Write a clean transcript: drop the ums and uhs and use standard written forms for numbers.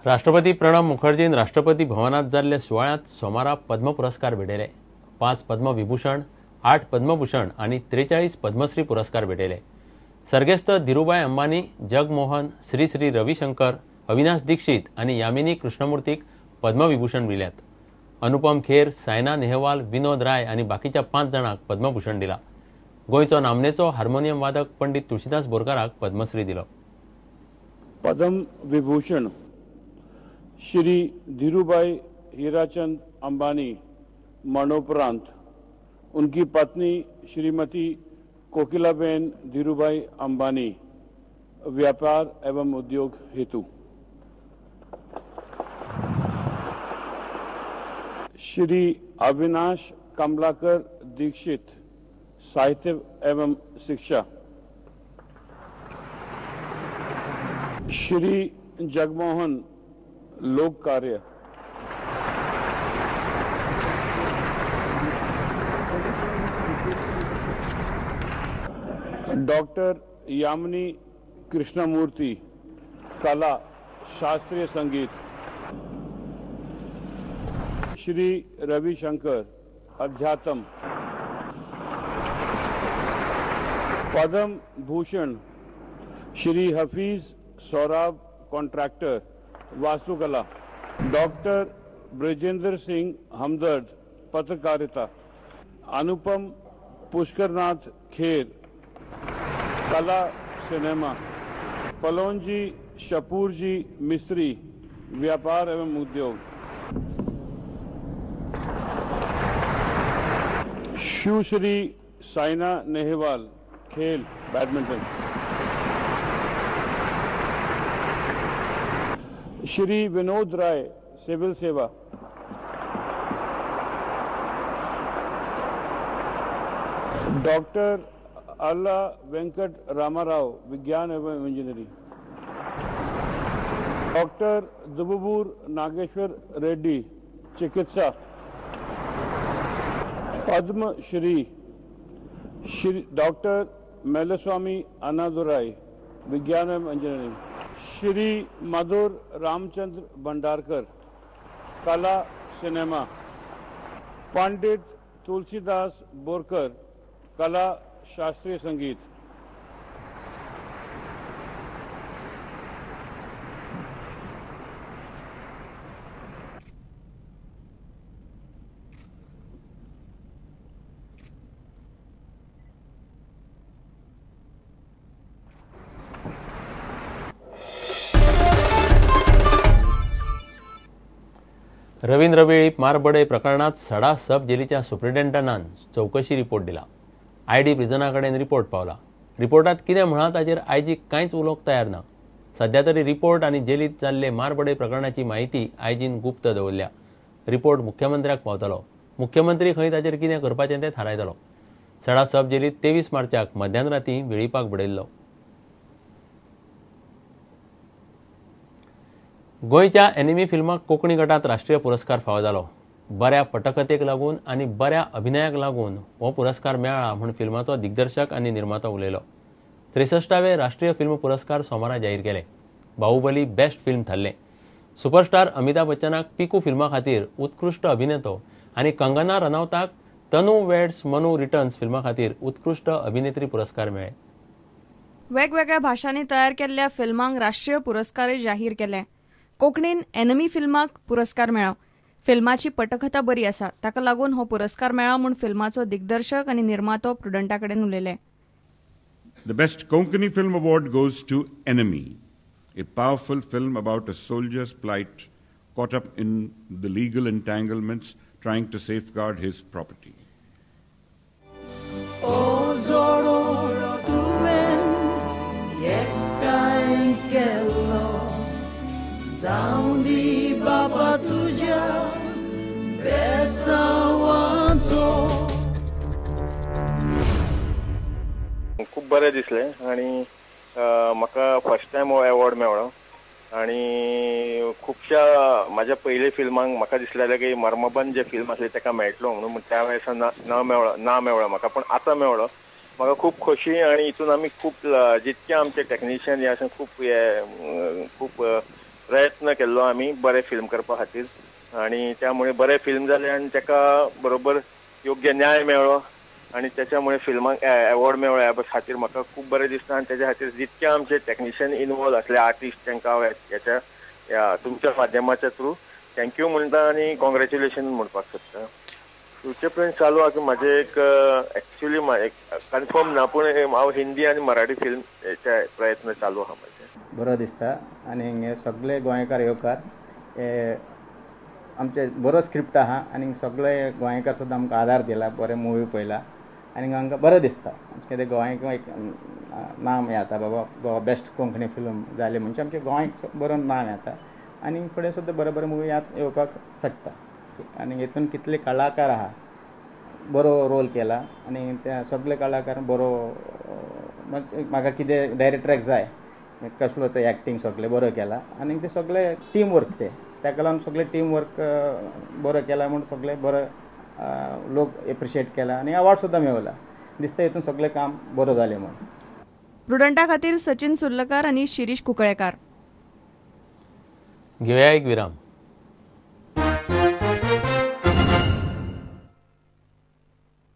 राष्ट्रपती प्रणब मुखर्जीन राष्ट्रपती भवनात जाल्ल्या सुवाळ्यात सोमारा पद्म पुरस्कार भेटयले। 5 पद्मविभूषण, 8 पद्मभूषण आणि 43 पद्मश्री पुरस्कार भेटयले। सर्गेस्त धीरूभाई अंबानी, जगमोहन, श्री श्री रविशंकर, अविनाश दीक्षित आणि यामिनी कृष्णमूर्तीक पद्मविभूषण दिल्यात। अनुपम खेर, सायना नेहवाल, विनोद राय आणि बाकीच्या 5 जाणांक पद्मभूषण दिला। गोयचो नामनेचो हार्मोनियम वादक पंडित तुळशीदास बोरकाराक पद्मश्री दिलो। पद्म विभूषण श्री धीरूभाई हीराचंद अंबानी मरणोपरांत उनकी पत्नी श्रीमती कोकिलाबेन धीरूभाई अंबानी व्यापार एवं उद्योग हेतु, श्री अविनाश कमलाकर दीक्षित साहित्य एवं शिक्षा, श्री जगमोहन लोक कार्य, डॉक्टर यामिनी कृष्णमूर्ति कला शास्त्रीय संगीत, श्री रविशंकर अध्यात्म। पद्म भूषण श्री हफीज सौराब कॉन्ट्रैक्टर वास्तुकला, डॉक्टर ब्रजेंद्र सिंह हमदर्द पत्रकारिता, अनुपम पुष्करनाथ खेर कला सिनेमा, पलोनजी शपूरजी मिस्त्री व्यापार एवं उद्योग, सुश्री साइना नेहवाल खेल बैडमिंटन, श्री विनोद राय सिविल सेवा, डॉक्टर अल्ला वेंकट रामाराव विज्ञान एवं इंजीनियरिंग, डॉक्टर दुबुबूर नागेश्वर रेड्डी चिकित्सा, पद्म श्री डॉक्टर मेलस्वामी अन्नादुराई विज्ञान एवं इंजीनियरिंग, श्री मधुर रामचंद्र भंडारकर कला सिनेमा, पंडित तुलसीदास बोरकर कला शास्त्रीय संगीत। रवींद्र वेळीप मारबडे प्रकरणात सडा सब जेलीच्या सुप्रिटेंडंटान चौकशी रिपोर्ट दिला। आयडी प्रिझनाकडेन रिपोर्ट पावला। रिपोर्टात कितें म्हणा ताचेर आयजी कांयच उलोवंक तयार ना। सध्या तरी रिपोर्ट आनी जेलीत जाल्ले मारबडे प्रकरणाची माहिती आयजीन गुप्त दवरल्या। रिपोर्ट मुख्यमंत्र्याक पावतलो। मुख्यमंत्री खंय ताचेर कितें करपाचें तें थारायतलो। सडा सब जेलीत 23 मार्चाक मध्यान वेळीपाक बडयल्लो। गोंयच्या एनिमी फिल्माक कोंकणी गटात राष्ट्रीय पुरस्कार फावो जालो। बऱ्या पटकथेक लागून आनी बऱ्या अभिनयाक लागून हो पुरस्कार मेळ्ळा म्हूण फिल्माचो दिग्दर्शक आनी निर्मातो उलयलो। 63वे राष्ट्रीय फिल्म पुरस्कार सोमारा जाहीर केले। बाहुबली बेस्ट फिल्म थारले। सुपरस्टार अमिताभ बच्चनाक पिकू फिल्मा खातीर उत्कृष्ट अभिनेतो आनी कंगना रनौताक तनू वेड्स मनू रिटर्न्स फिल्मा खातीर उत्कृष्ट अभिनेत्री पुरस्कार मेळ्ळे। वेगवेगळ्या भाषांनी तयार केल्ल्या फिल्मांक राष्ट्रीय पुरस्कारय जाहीर केले। कोंकणीन एनिमी फिल्माक पुरस्कार मेळ्ळो। फिल्माची पटकथा बरी आसा, ताका लागून हो पुरस्कार मेळ्ळा म्हूण फिल्माचो दिग्दर्शक आनी निर्मातो प्रुडंटाकडेन उलयले। The best Konkani film award goes to Enemy, a powerful film about a soldier's plight caught up in the legal entanglements trying to safeguard his property. खूप बरें दिसलें आनी म्हाका फर्स्ट टायम हो अवॉर्ड मेळ्ळो आनी खुबशा म्हाज्या पयले फिल्मांक म्हाका दिसलेलें की मर्मबंद जे फिल्म आसले ताका मेळटलो म्हणून त्या वेळेस ना मेळ्ळो म्हाका, पण आतां मेळ्ळो। म्हाका खूब खोशी आनी हितून आमी खूब जितके आमचे टेक्निशियन हे आसा खूब प्रयत्न केल्लो आमी बरें फिल्म करपा खातीर आनी त्यामुळे बरें फिल्म जालें आनी ताका बरोबर योग्य न्याय मेळ्ळो आनी त्याच्यामुळे फिल्माक अवॉर्ड मेळ्ळो ह्या खातीर म्हाका खूब बरें दिसता आनी त्याच्या खातीर जितके आमचे टेक्निशियन इनवॉल्व असले आर्टिस्ट तांकां हांव ह्या तुमच्या माध्यमाच्या थ्रू थँक्यू म्हणटा आनी कॉंग्रॅच्युलेशन म्हणपाक सोदता. फ्युचर प्लॅन चालू आहा की म्हाजे एक एक्चुअली कन्फर्म ना पूण हांव हिंदी आनी मराठी फिल्म हेचे प्रयत्न चालू आहा म्हाजे. बरो दिसता आनी हे सगळे गोंयकार येवकार हे आमचे बरो स्क्रिप्ट आहा आनी सगळे गोंयकार सुद्दां आमकां आदार दिला बरे मुवी पळयला आनी आमकां बरें दिसता कितें गोंयक एक नाम येता बाबा बेस्ट कोंकणी फिल्म जाली म्हणजे आमचे गोंयक बरो नाम येता आनी फुडें सुद्दां बरे बरे मुवी येवपाक शकता आनी हेतून कितले कलाकार आहा बरो रोल केला आनी त्या सगळे कलाकार बरो म्हाका कितें डायरेक्टराक जाय कसलो तो एक्टींग सगळें बरो केला आनी ते सगळे टीम वर्क ताका लागून सगळे टीम वर्क बरो केला म्हणून सगळे बरो लोक एप्रिशिएट केला आनी अवॉर्ड सुद्दां मेळला दिसता हेतून सगळें काम बरो जालें म्हणून. प्रुडंटा खातीर सचिन सुर्लकार आनी शिरीष कुंकळेकार. घेवया एक विराम.